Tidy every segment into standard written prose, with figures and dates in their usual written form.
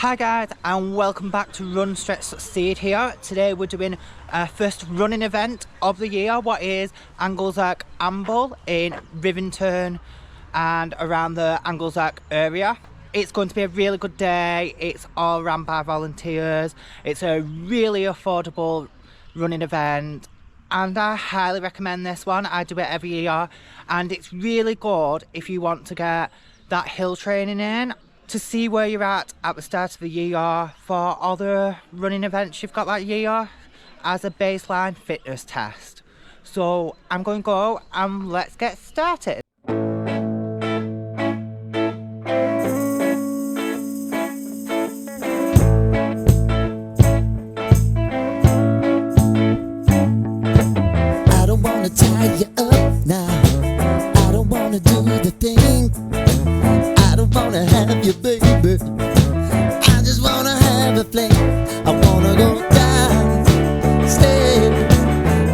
Hi guys, and welcome back to Run Stretch Succeed here. Today we're doing our first running event of the year, what is Anglezarke Amble in Rivington and around the Anglezarke area. It's going to be a really good day. It's all run by volunteers. It's a really affordable running event and I highly recommend this one. I do it every year and it's really good if you want to get that hill training in, to see where you're at the start of the year for other running events you've got that year as a baseline fitness test. So I'm going to go and let's get started. I don't want to tie you up now. I don't want to do the thing. I don't wanna have you, baby. I just wanna have a fling. I wanna go down, stay,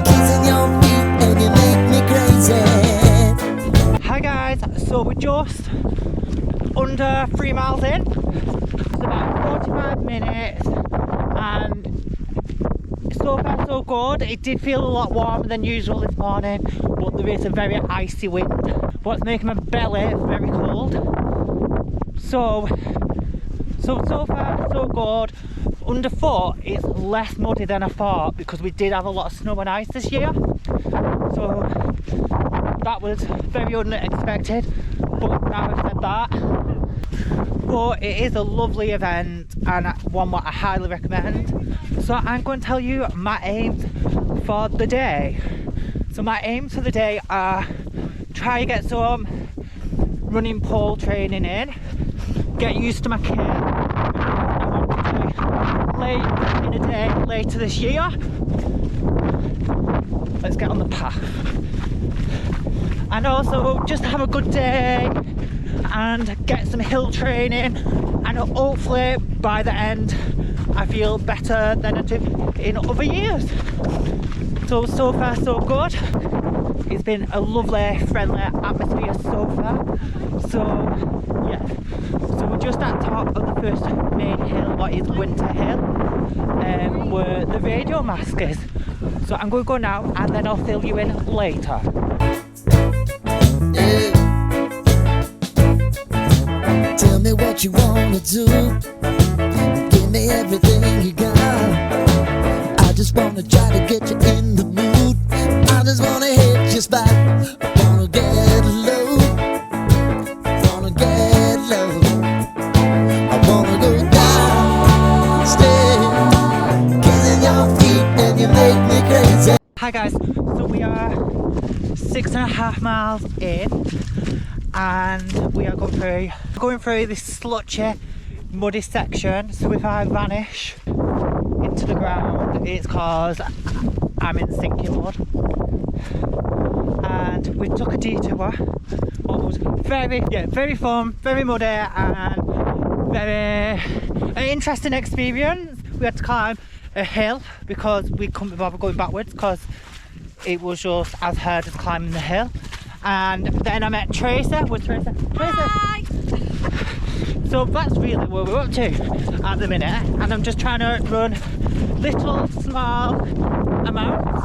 kissing your feet, and you make me crazy. Hi guys, so we're just under 3 miles in. It's about 45 minutes, and so far so good. It did feel a lot warmer than usual this morning, but there is a very icy wind, what's making my belly very cold. So far so good. Underfoot it's less muddy than I thought because we did have a lot of snow and ice this year. So that was very unexpected, but now I've said that. But it is a lovely event and one what I highly recommend. So I'm going to tell you my aims for the day. So my aims for the day are try to get some running pole training in, get used to my kit. I want to do late in the day later this year. Let's get on the path. And also just have a good day and get some hill training, and hopefully by the end I feel better than I do in other years. So far so good. It's been a lovely, friendly atmosphere so far. So yeah, so we're just at the top of the first main hill, what is Winter Hill, where the radio mask is. So I'm going to go now and then I'll fill you in later. Yeah. Tell me what you wanna do. Give me everything you got. I just wanna try to get you in the mood. I just wanna hit your spot. I wanna get low. Wanna get low. I wanna go down, stay, kissing your feet, and you make me crazy. Hi guys, so we are 6.5 miles in and we are going through this slutchy, muddy section. So if I vanish into the ground, it's cause I'm in sinking mud. And we took a detour. It was very fun, very muddy, and very an interesting experience. We had to climb a hill because we couldn't be bothered going backwards because it was just as hard as climbing the hill. And then I met Tracy. Where's Tracy? Hi. So that's really where we're up to at the minute, and I'm just trying to run little small amounts,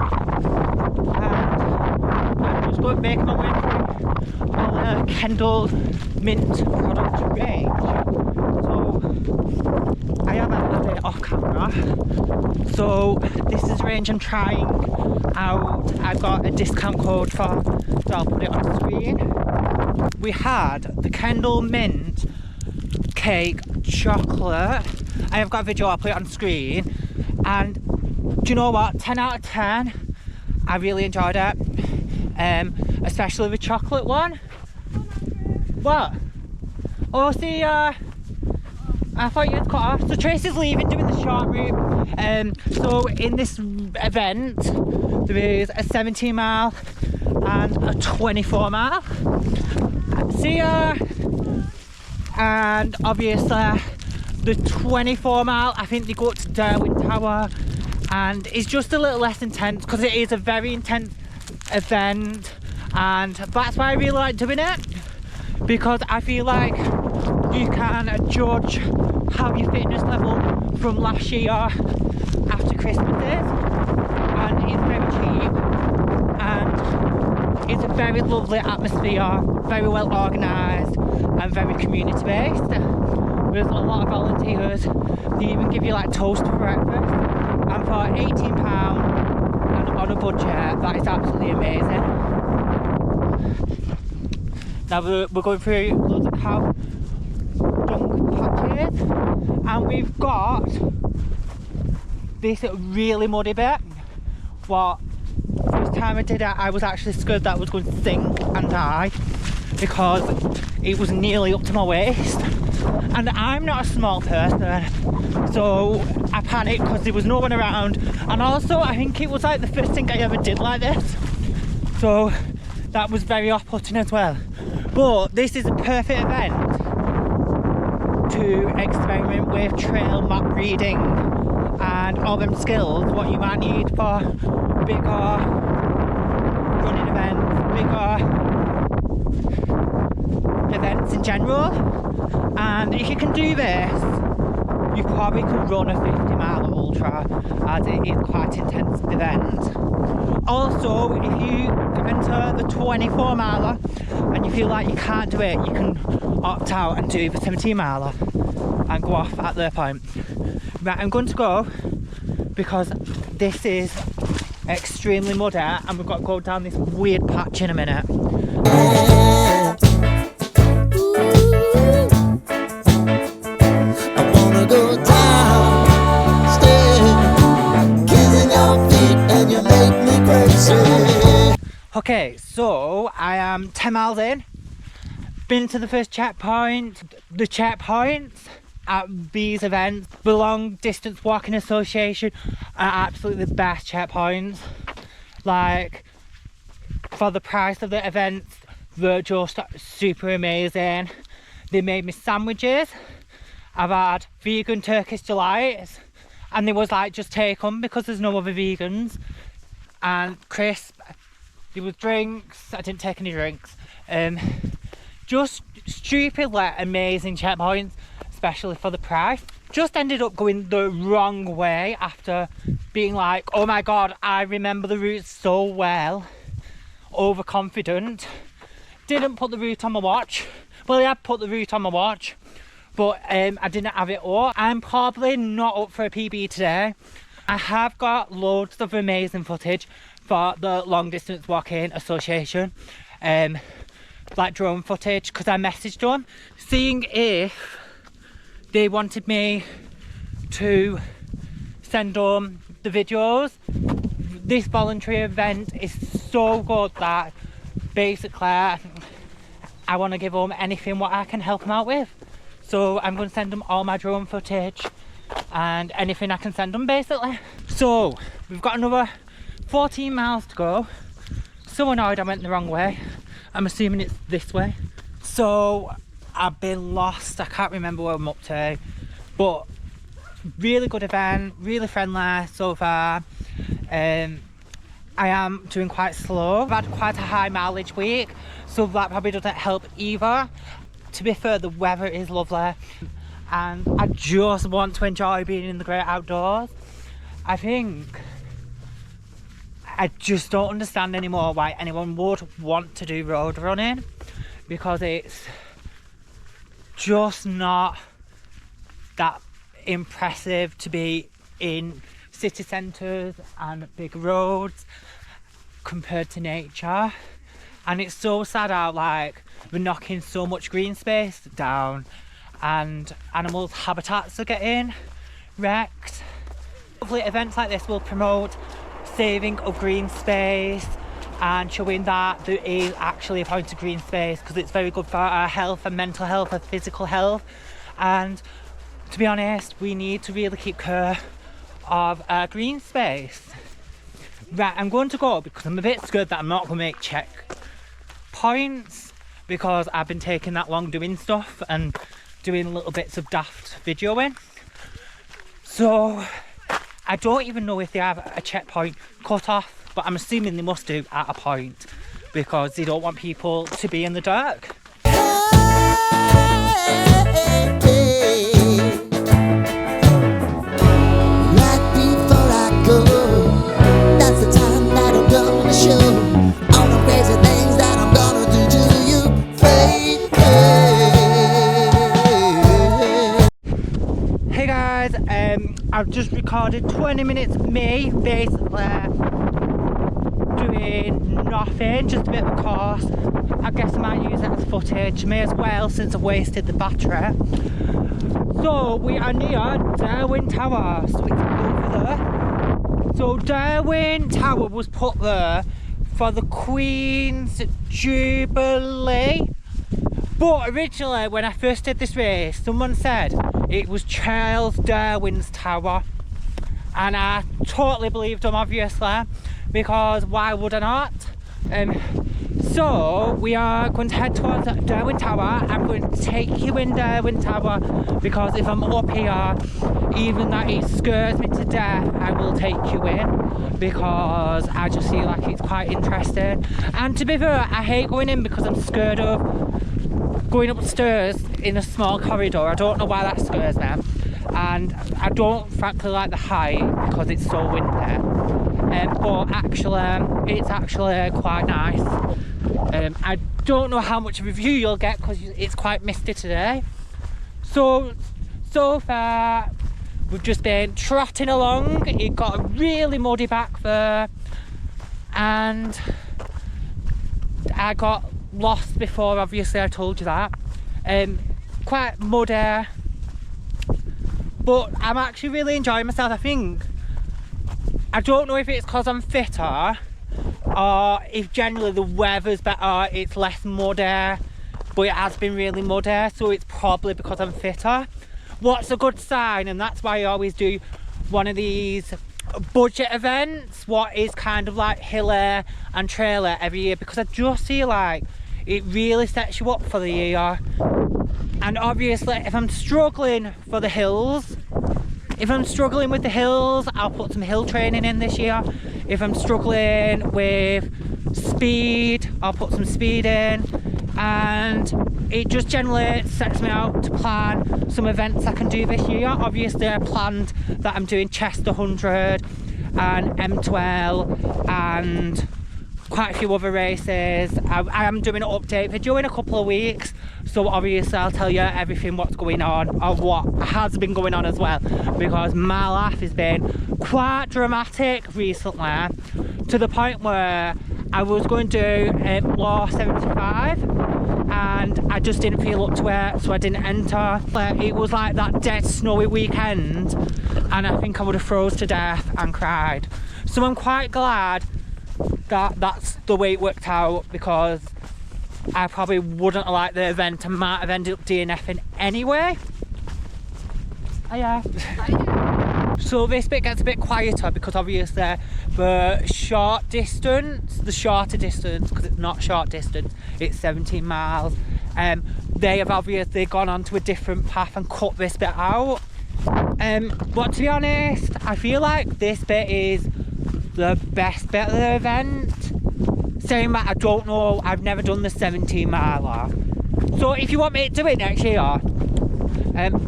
and I'm just going to make my way through all the Kendall Mint product range. So I have had it off camera, so this is the range I'm trying out. I've got a discount code for, so I'll put it on the screen. We had the Kendall Mint cake chocolate. I have got a video, I'll put it on the screen, and do you know what, 10 out of 10. I really enjoyed it, especially the chocolate one. What? Oh, see, I thought you had cut off. So Tracy's leaving, doing the short route. So in this event there is a 17 mile and a 24 mile. See ya. And obviously the 24 mile, I think they go up to Darwen Tower, and it's just a little less intense because it is a very intense event, and that's why I really like doing it, because I feel like you can judge how your fitness level from last year after Christmas is, and it's very cheap and it's a very lovely atmosphere, very well organised and very community based. There's a lot of volunteers. They even give you like toast for breakfast, and for £18 and on a budget, that is absolutely amazing. Now we're going through loads of cow dung patches, and we've got this really muddy bit. What first time I did it, I was actually scared that I was going to sink and die because it was nearly up to my waist, and I'm not a small person, so I panicked because there was no one around, and also I think it was like the first thing I ever did like this, so that was very off-putting as well. But this is a perfect event to experiment with trail map reading and all them skills what you might need for bigger running events, bigger events in general. And if you can do this, you probably could run a 50-mile ultra, as it is quite an intense event. Also, if you enter the 24-miler and you feel like you can't do it, you can opt out and do the 17-miler and go off at their point. Right, I'm going to go because this is extremely muddy and we've got to go down this weird patch in a minute. I wanna go down, stay, kissing your feet and you make me crazy. Okay, so I am 10 miles in, been to the first checkpoint. The checkpoints at these events, the Long Distance Walking Association, are absolutely the best checkpoints. Like, for the price of the events, they're just super amazing. They made me sandwiches. I've had vegan Turkish delights, and they was like, just take them because there's no other vegans. And crisp. There was drinks. I didn't take any drinks. Just stupidly amazing checkpoints, especially for the price. Just ended up going the wrong way after being like, oh my god, I remember the route so well. Overconfident. Didn't put the route on my watch. Well, I had put the route on my watch, but I didn't have it up. I'm probably not up for a PB today. I have got loads of amazing footage for the Long Distance Walking Association, like drone footage, because I messaged them seeing if they wanted me to send them the videos. This voluntary event is so good that basically I want to give them anything what I can help them out with. So I'm going to send them all my drone footage and anything I can send them basically. So we've got another 14 miles to go. So annoyed I went the wrong way. I'm assuming it's this way. So I've been lost. I can't remember where I'm up to. But really good event, really friendly so far. I am doing quite slow. I've had quite a high mileage week, so that probably doesn't help either. To be fair, the weather is lovely and I just want to enjoy being in the great outdoors. I just don't understand anymore why anyone would want to do road running, because it's just not that impressive to be in city centres and big roads compared to nature. And it's so sad how like we're knocking so much green space down and animals' habitats are getting wrecked. Hopefully events like this will promote saving of green space and showing that there is actually a point of green space, because it's very good for our health and mental health and physical health. And to be honest, we need to really keep care of our green space. Right, I'm going to go because I'm a bit scared that I'm not going to make check points, because I've been taking that long doing stuff and doing little bits of daft videoing. So I don't even know if they have a checkpoint cut off, but I'm assuming they must do at a point because they don't want people to be in the dark. Hey, Hey guys, I've just recorded 20 minutes of me basically doing nothing, just a bit of a course. I guess I might use that as footage, may as well since I wasted the battery. So we are near Darwen Tower, so it's over there. So Darwen Tower was put there for the Queen's Jubilee. But originally, when I first did this race, someone said it was Charles Darwin's Tower. And I totally believed them, obviously, because why would I not? So, we are going to head towards Darwen Tower. I'm going to take you in Darwen Tower, because if I'm up here, even that it scares me to death, I will take you in, because I just feel like it's quite interesting. And to be fair, I hate going in because I'm scared of going upstairs in a small corridor. I don't know why that scares me, and I don't frankly like the height because it's so windy, but actually it's actually quite nice. I don't know how much of a view you'll get because it's quite misty today. So far we've just been trotting along. It got really muddy back there and I got lost before, obviously I told you that. Quite muddy, but I'm actually really enjoying myself. I don't know if it's because I'm fitter or if generally the weather's better, it's less muddy, but it has been really muddy, so it's probably because I'm fitter. What's a good sign, and that's why I always do one of these budget events, what is kind of like hilly and trailer every year, because I just feel like it really sets you up for the year. And obviously if I'm struggling for the hills, if I'm struggling with the hills, I'll put some hill training in this year. If I'm struggling with speed, I'll put some speed in, and it just generally sets me out to plan some events I can do this year. Obviously I planned that I'm doing Chester 100 and M12 and quite a few other races. I am doing an update video in a couple of weeks, so obviously I'll tell you everything what's going on, or what has been going on as well, because my life has been quite dramatic recently, to the point where I was going to do law 75 and I just didn't feel up to it, so I didn't enter. It was like that dead snowy weekend and I think I would have froze to death and cried. So I'm quite glad that that's the way it worked out, because I probably wouldn't have liked the event and might have ended up DNFing anyway. Oh yeah. So this bit gets a bit quieter because obviously the shorter distance, because it's not short distance, it's 17 miles, they have obviously gone on to a different path and cut this bit out. But to be honest, I feel like this bit is the best bit of the event. Saying that, I don't know, I've never done the 17 miler. So if you want me to do it next year,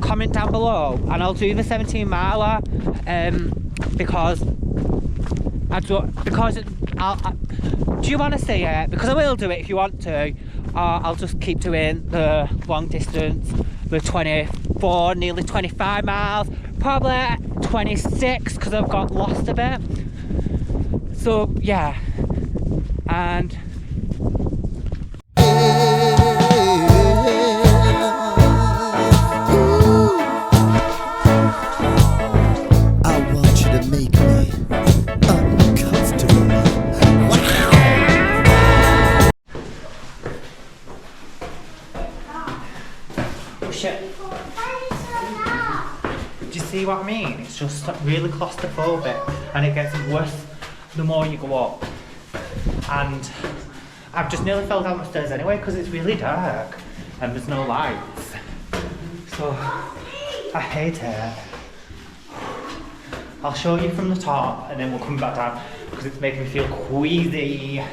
comment down below and I'll do the 17 miler, because do you want to see it? Because I will do it if you want to, or I'll just keep doing the long distance, the 24, nearly 25 miles, probably 26 because I've got lost a bit. So yeah, and I want you to make me uncomfortable. oh shit. Do you see what I mean? It's just really claustrophobic and it gets worse the more you go up. And I've just nearly fell down the stairs anyway because it's really dark and there's no lights. So I hate it. I'll show you from the top and then we'll come back down because it's making me feel queasy.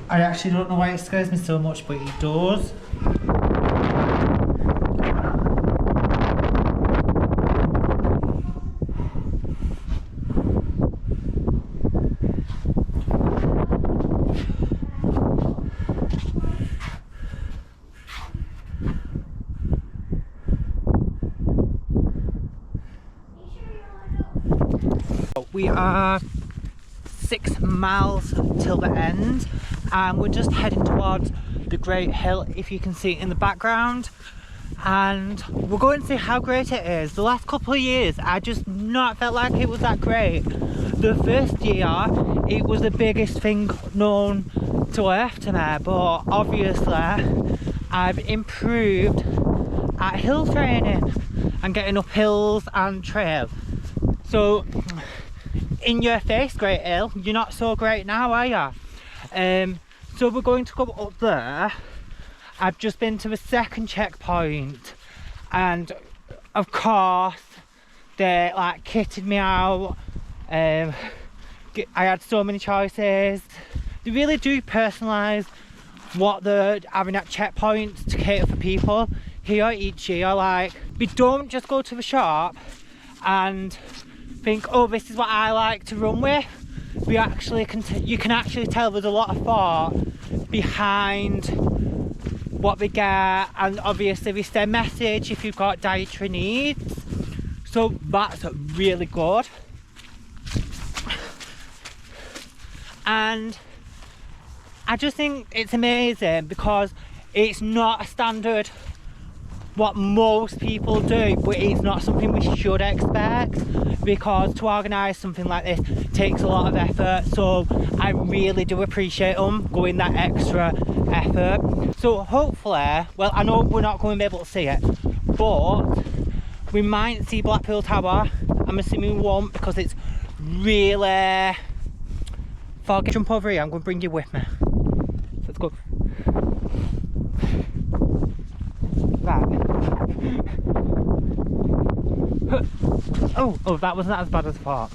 I actually don't know why it scares me so much, but it does. we are 6 miles till the end and we're just heading towards the Great Hill, if you can see it in the background, and we're going to see how great it is. The last couple of years I just not felt like it was that great. The first year it was the biggest thing known to earth to me, but obviously I've improved at hill training and getting up hills and trail. So in your face, Great Hill, you're not so great now, are you? So we're going to go up there. I've just been to the second checkpoint and of course they like kitted me out. I had so many choices. They really do personalise what they're having at checkpoints to cater for people here each year. Like, we don't just go to the shop and think, oh, this is what I like to run with. We actually you can actually tell there's a lot of thought behind what we get, and obviously we send message if you've got dietary needs, so that's really good. And I just think it's amazing because it's not a standard what most people do, but it's not something we should expect, because to organise something like this takes a lot of effort. So I really do appreciate them going that extra effort. So hopefully, well, I know we're not going to be able to see it, but we might see Blackpool Tower. I'm assuming we won't because it's really foggy. Jump over here, I'm going to bring you with me. Let's go. Right. Oh, that wasn't as bad as I thought.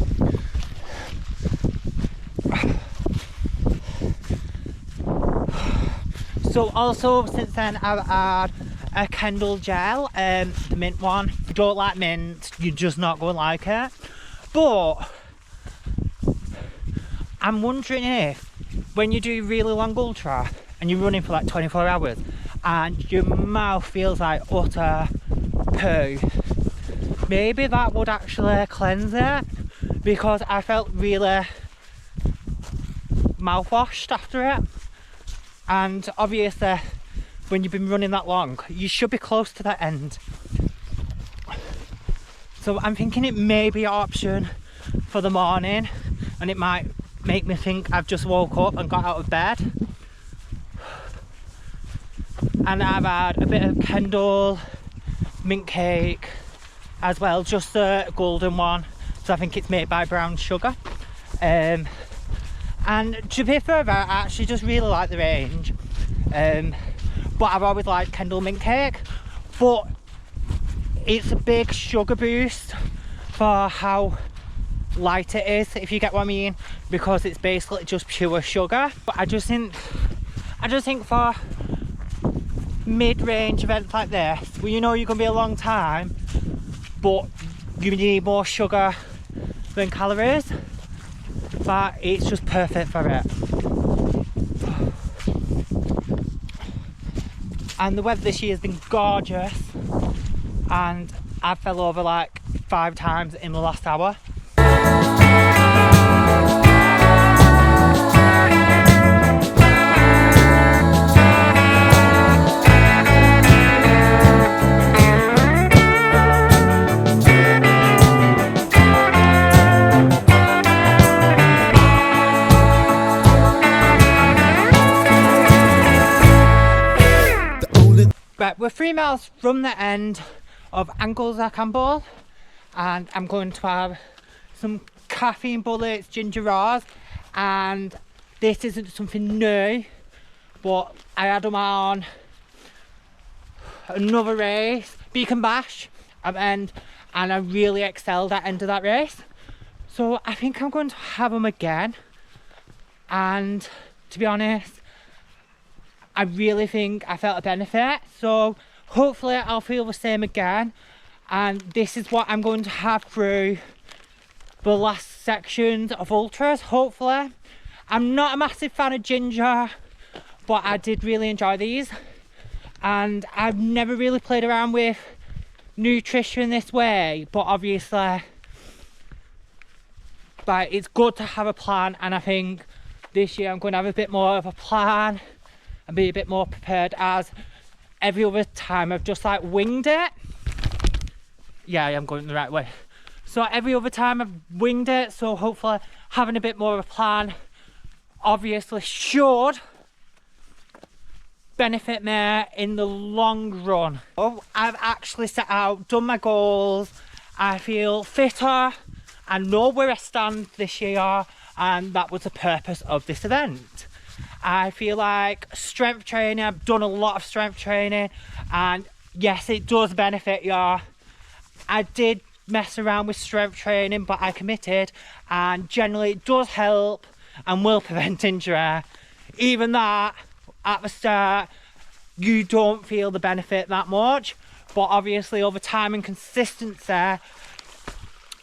So also since then I've had a Kendall gel, the mint one. If you don't like mint, you're just not going to like it. But I'm wondering if when you do really long ultra and you're running for like 24 hours and your mouth feels like utter poo, maybe that would actually cleanse it, because I felt really mouthwashed after it. And obviously when you've been running that long, you should be close to that end. So I'm thinking it may be an option for the morning, and it might make me think I've just woke up and got out of bed. And I've had a bit of Kendall mint cake as well, just the golden one, so I think it's made by brown sugar. And to be further, I actually just really like the range, but I've always liked Kendall mint cake, but it's a big sugar boost for how light it is, if you get what I mean, because it's basically just pure sugar. But I just think for mid-range events like this, where you know you're gonna be a long time but you need more sugar than calories, but it's just perfect for it. And the weather this year has been gorgeous, and I fell over like 5 times in the last hour. Right, we're 3 miles from the end of Anglezarke Amble, and I'm going to have some caffeine bullets, ginger raws, and this isn't something new, but I had them on another race, Beacon Bash, and I really excelled at the end of that race. So I think I'm going to have them again, and to be honest, I really think I felt a benefit, so hopefully I'll feel the same again. And this is what I'm going to have through the last sections of ultras, hopefully. I'm not a massive fan of ginger, but I did really enjoy these, and I've never really played around with nutrition this way, but obviously but it's good to have a plan, and I think this year I'm going to have a bit more of a plan and be a bit more prepared, as every other time I've just like winged it. Yeah, I am going the right way. So every other time I've winged it, so hopefully having a bit more of a plan obviously should benefit me in the long run. Oh, I've actually set out, done my goals. I feel fitter, I know where I stand this year, and that was the purpose of this event. I feel like strength training, I've done a lot of strength training, and yes, it does benefit you. I did mess around with strength training, but I committed, and generally it does help and will prevent injury. Even that, at the start, you don't feel the benefit that much, but obviously over time and consistency,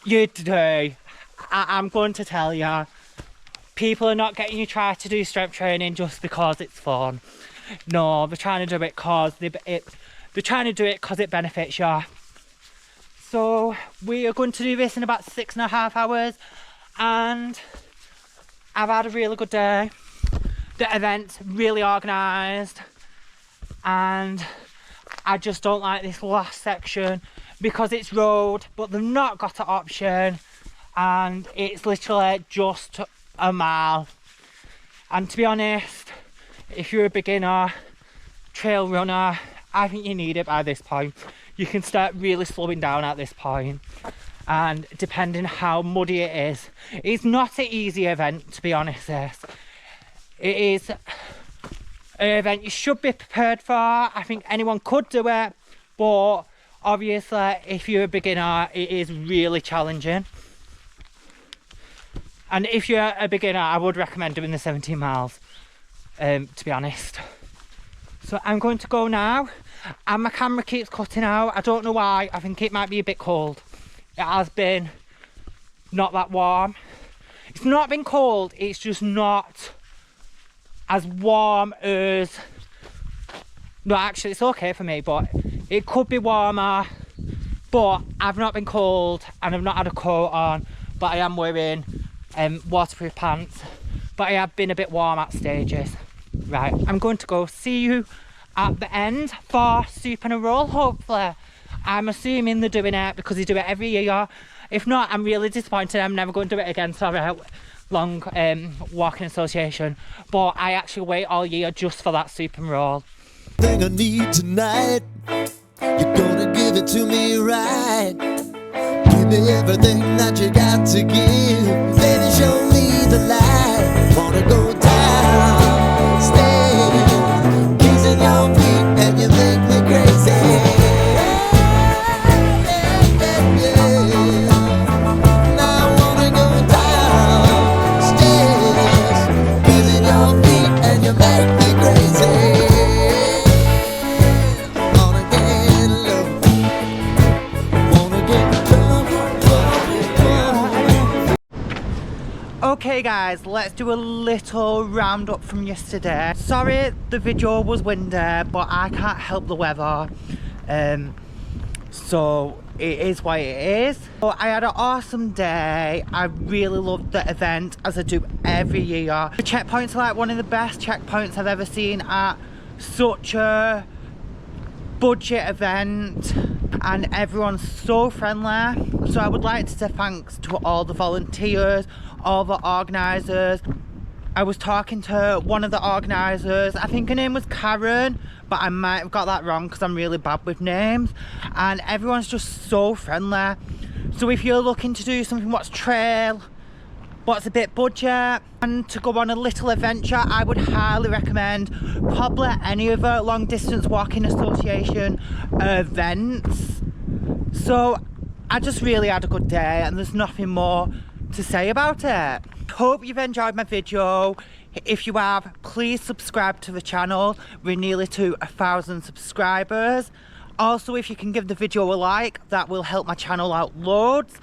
you do. I'm going to tell you, people are not getting you try to do strength training just because it's fun. No, they're trying to do it because they're trying to do it because it benefits you. So we are going to do this in about 6.5 hours, and I've had a really good day. The event's really organised, and I just don't like this last section because it's road, but they've not got an option, and it's literally just a mile. And to be honest, if you're a beginner trail runner, I think you need it by this point. You can start really slowing down at this point, and depending how muddy it is, it's not an easy event, to be honest. It is an event you should be prepared for. I think anyone could do it, but obviously if you're a beginner, it is really challenging. And if you're a beginner, I would recommend doing the 17 miles, to be honest. So I'm going to go now, and my camera keeps cutting out. I don't know why. I think it might be a bit cold. It has been not that warm. It's not been cold, it's just not as warm as... No, actually it's okay for me, but it could be warmer. But I've not been cold, and I've not had a coat on, but I am wearing waterproof pants. But I have been a bit warm at stages. Right, I'm going to go see you at the end for soup and a roll, hopefully. I'm assuming they're doing it because they do it every year. If not, I'm really disappointed. I'm never going to do it again. Sorry, long walking association. But I actually wait all year just for that soup and roll. Thing I need tonight, you're gonna give it to me right. Give me everything that you got to give. Baby, show me the light. Wanna go down, stay, kissing your feet, and you make me crazy. Okay guys, let's do a little roundup from yesterday. Sorry the video was windy, but I can't help the weather, so it is what it is. So I had an awesome day. I really loved the event, as I do every year. The checkpoints are like one of the best checkpoints I've ever seen at such a budget event, and everyone's so friendly. So I would like to say thanks to all the volunteers, all the organisers. I was talking to one of the organisers, I think her name was Karen, but I might have got that wrong because I'm really bad with names, and everyone's just so friendly. So if you're looking to do something what's trail, what's a bit budget, and to go on a little adventure, I would highly recommend probably any of the long distance walking association events. So I just really had a good day, and there's nothing more to say about it. Hope you've enjoyed my video. If you have, please subscribe to the channel. We're nearly to 1,000 subscribers. Also, if you can give the video a like, that will help my channel out loads.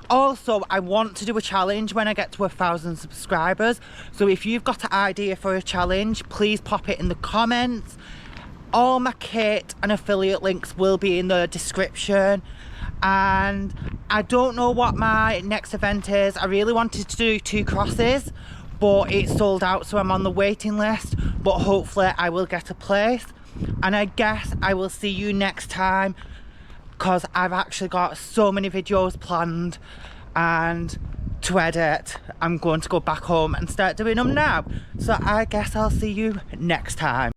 Also, I want to do a challenge when I get to 1,000 subscribers. So if you've got an idea for a challenge, please pop it in the comments. All my kit and affiliate links will be in the description. and I don't know what my next event is. I really wanted to do 2 crosses, but it's sold out, so I'm on the waiting list, but hopefully I will get a place. And I guess I will see you next time, because I've actually got so many videos planned and to edit. I'm going to go back home and start doing them now, so I guess I'll see you next time.